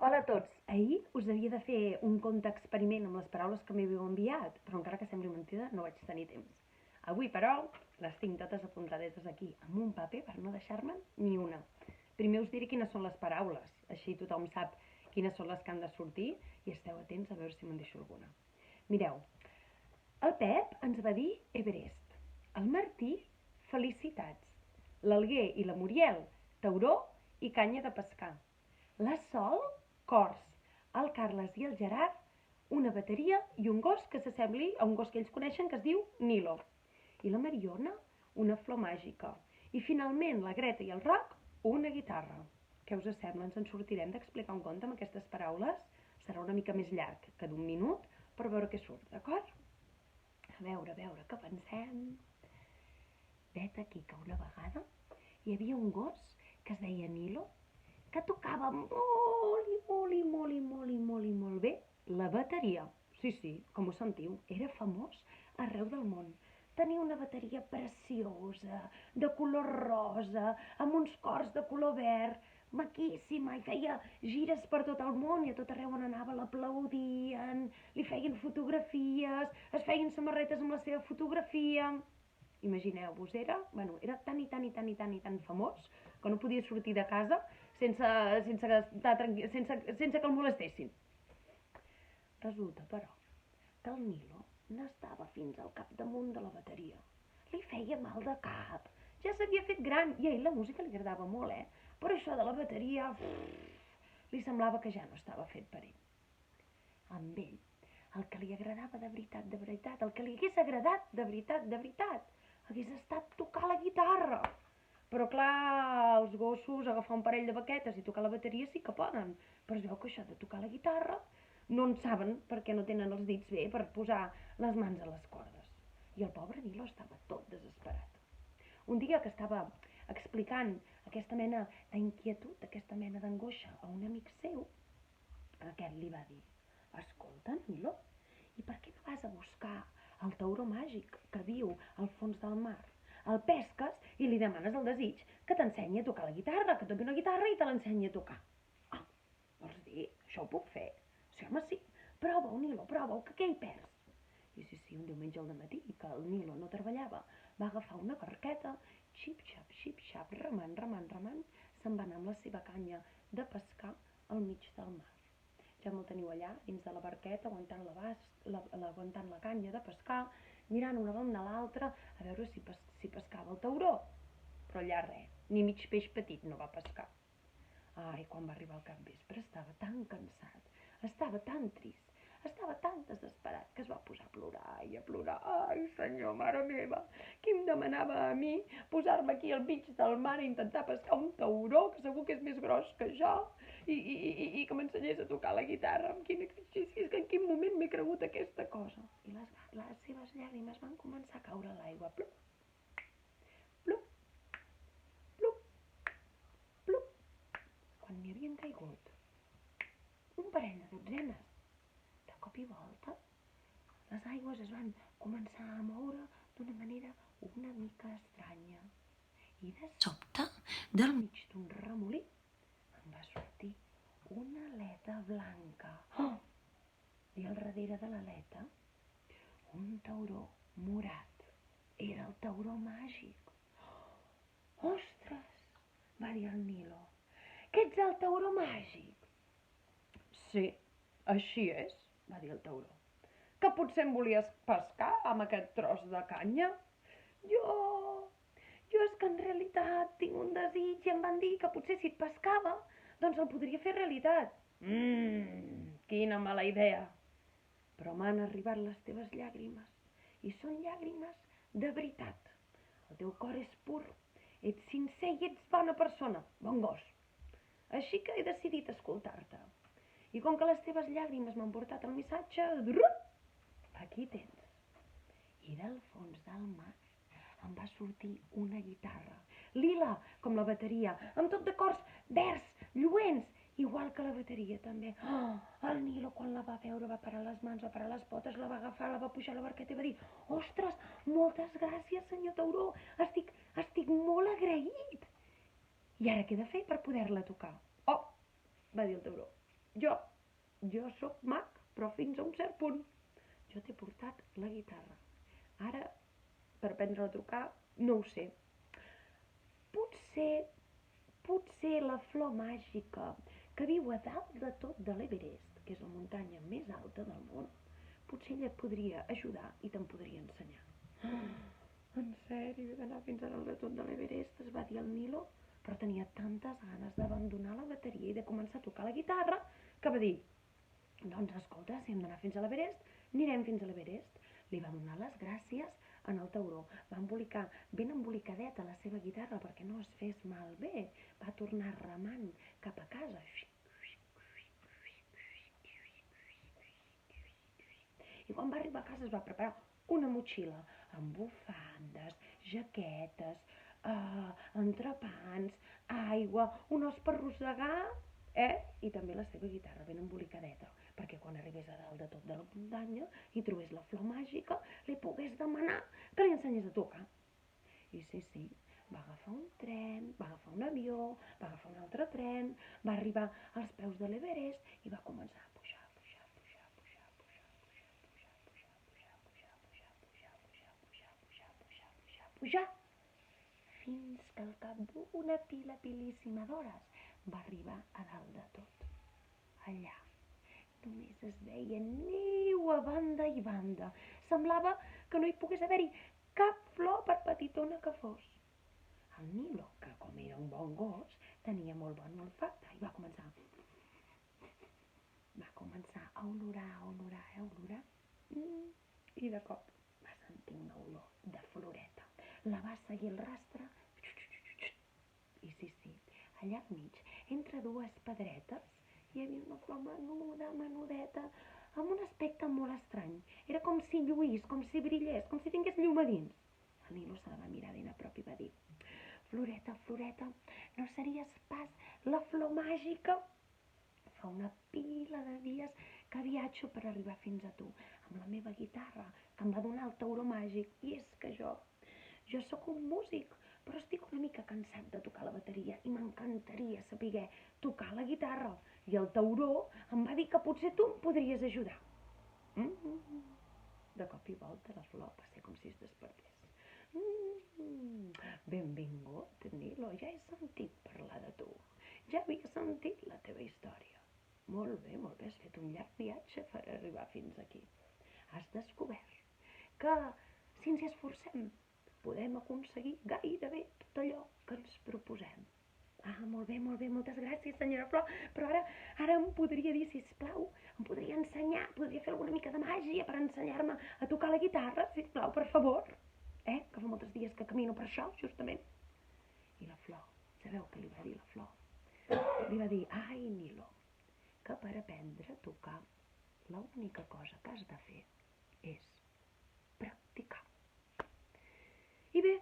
Hola a tots. Ahir us havia de fer un conte experiment amb les paraules que m'havíeu enviat, però encara que sembli mentida, no vaig tenir temps. Avui, però, les tinc totes apuntadetes aquí, amb un paper per no deixar-me'n ni una. Primer us diré quines són les paraules, així tothom sap quines són les que han de sortir i esteu atents a veure si me'n deixo alguna. Mireu, el Pep ens va dir Everest, el Martí, felicitats, l'Alguer i la Muriel, tauró i canya de pescar, la Sol, cors, el Carles i el Gerard, una bateria i un gos que s'assembli a un gos que ells coneixen que es diu Nilo. I la Mariona, una flor màgica. I finalment la Greta i el Roc, una guitarra. Què us sembla? Ens en sortirem d'explicar un conte amb aquestes paraules? Serà una mica més llarg que d'un minut per veure què surt, d'acord? A veure, què pensem? Vet aquí que una vegada hi havia un gos que es deia Nilo que tocava molt bé la bateria. Sí, com ho sentiu, era famós arreu del món. Tenia una bateria preciosa, de color rosa, amb uns cors de color verd, maquíssima, i feia gires per tot el món i a tot arreu on anava l'aplaudien, li feien fotografies, es feien samarretes amb la seva fotografia. Imagineu-vos, era tan famós que no podia sortir de casa sense que el molestessin. Resulta, però, que el Nilo n'estava fins al capdamunt de la bateria. Li feia mal de cap. Ja s'havia fet gran i a ell la música li agradava molt, però això de la bateria li semblava que ja no estava fet per ell. Amb ell, el que li agradava de veritat, el que li hagués agradat de veritat, hagués estat tocar la guitarra. Però clar, els gossos agafar un parell de baquetes i tocar la bateria sí que poden, però es veu que això de tocar la guitarra no en saben perquè no tenen els dits bé per posar les mans a les cordes. I el pobre Nilo estava tot desesperat. Un dia que estava explicant aquesta mena d'inquietud, aquesta mena d'angoixa a un amic seu, aquest li va dir: escolta, Nilo, i per què no vas a buscar el tauró màgic que viu al fons del mar? El pesques i li demanes el desig que t'ensenyi a tocar la guitarra, que toqui una guitarra i te l'ensenyi a tocar. Ah, vols dir? Això ho puc fer? Sí, home, sí. Prova-ho, Nilo, prova-ho, que què hi perds? I sí, un diumenge al dematí, que el Nilo no treballava, va agafar una barqueta, xip-xap, remant, se'n va anar amb la seva canya de pescar al mig del mar. Ja me'l teniu allà, dins de la barqueta, aguantant la canya de pescar, mirant una banda a l'altra a veure si pescava el tauró. Però allà res, ni mig peix petit no va pescar. Ai, quan va arribar al capvespre estava tan cansat, estava tan trist, estava tan desesperat que es va posar a plorar i a plorar. Ai, senyor, mare meva, qui em demanava a mi posar-me aquí al mig del mar a intentar pescar un tauró, que segur que és més gros que jo, i que m'ensenyés a tocar la guitarra. És que en quin moment m'he cregut aquesta cosa? I les seves llàgrimes van començar a caure a l'aigua. Plup, plup, plup, plup. Quan n'hi havien caigut un parell de dotzenes, de cop i volta, les aigües es van començar a moure d'una manera una mica estranya. I de sobte, del mig d'un remolí, en va sortir una aleta blanca. Oh! I al darrere de l'aleta, un tauró morat. Era el tauró màgic. Ostres, va dir el Nilo, que ets el tauró màgic? Sí, així és, va dir el tauró. Que potser em volies pescar amb aquest tros de canya? Jo és que en realitat tinc un desig i em van dir que potser si et pescava, doncs el podria fer realitat. Quina mala idea. Però m'han arribat les teves llàgrimes, i són llàgrimes de veritat. El teu cor és pur, ets sincer i ets bona persona, bon gos. Així que he decidit escoltar-te. I com que les teves llàgrimes m'han portat el missatge, aquí tens. I del fons del mar em va sortir una guitarra, lila com la bateria, amb tot de cors verds, lluents, igual que la bateria també. El Nilo, quan la va veure, va parar les mans, va parar les potes, la va agafar, la va pujar a la barqueta i va dir: ostres, moltes gràcies, senyor tauró, estic molt agraït. I ara què he de fer per poder-la tocar? Oh, va dir el tauró, jo sóc mag, però fins a un cert punt. Jo t'he portat la guitarra. Ara, per aprendre a tocar, no ho sé. Potser la flor màgica que viu a dalt de tot de l'Everest, que és la muntanya més alta del món, potser ella et podria ajudar i te'n podria ensenyar. En sèrio, he d'anar fins a dalt de tot de l'Everest, es va dir el Nilo, però tenia tantes ganes d'abandonar la bateria i de començar a tocar la guitarra que va dir, doncs escolta, si hem d'anar fins a l'Everest, anirem fins a l'Everest. Li va donar les gràcies en el tauró, va embolicar ben embolicadeta la seva guitarra perquè no es fes malbé, va tornar remant cap a casa. I quan va arribar a casa es va preparar una motxilla amb bufandes, jaquetes, entrepans, aigua, un os per arrossegar, i també la seva guitarra ben embolicadeta, perquè quan arribés a dalt de tot de la muntanya i trobés la flor màgica, li pogués demanar que li ensenyés a tocar. I sí, va agafar un tren, va agafar un avió, va agafar un altre tren, va arribar als peus de l'Everest i va començar a pujar, fins que al cap d'una pilíssima d'hores va arribar a dalt de tot. Allà només es veia neu a banda i banda. Semblava que no hi pogués haver-hi cap flor per petitona que fos. El Nilo, que com era un bon gos, tenia molt bon olfacte i va començar a olorar, i de cop va sentir una olor de floreta. La va seguir el rastre i sí, allà al mig, entre dues pedretes, hi havia una flor menudeta, amb un aspecte molt estrany. Era com si lluís, com si brillés, com si tingués llum a dins. El Nilo se la va mirar ben a prop i va dir: Floreta, no series pas la flor màgica? Fa una pila de dies que viatjo per arribar fins a tu, amb la meva guitarra, que em va donar el tauró màgic. I és que jo sóc un músic, però estic una mica cansat de tocar la bateria i m'encantaria saber tocar la guitarra. I el tauró em va dir que potser tu em podries ajudar. De cop i volta la flor va ser com si es despertés. Benvingut, Nilo, ja he sentit parlar de tu. Ja havia sentit la teva història. Molt bé, has fet un llarg viatge per arribar fins aquí. Has descobert que si ens hi esforcem podem aconseguir gairebé tot allò que ens proposem. Molt bé, moltes gràcies, senyora Flor, però ara em podria dir, sisplau, em podria ensenyar, podria fer alguna mica de màgia per ensenyar-me a tocar la guitarra, sisplau, per favor? Que fa molts dies que camino per això, justament. I la Flor, sabeu què li va dir la Flor? Li va dir: ai, Nilo, que per aprendre a tocar l'única cosa que has de fer és practicar. I bé,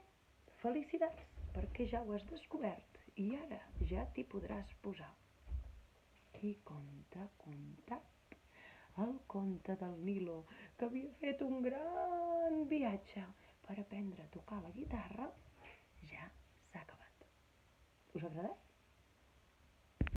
felicitats, perquè ja ho has descobert i ara ja t'hi podràs posar. I conta el conte del Nilo, que havia fet un gran viatge per aprendre a tocar la guitarra, ja s'ha acabat. Us ha agradat?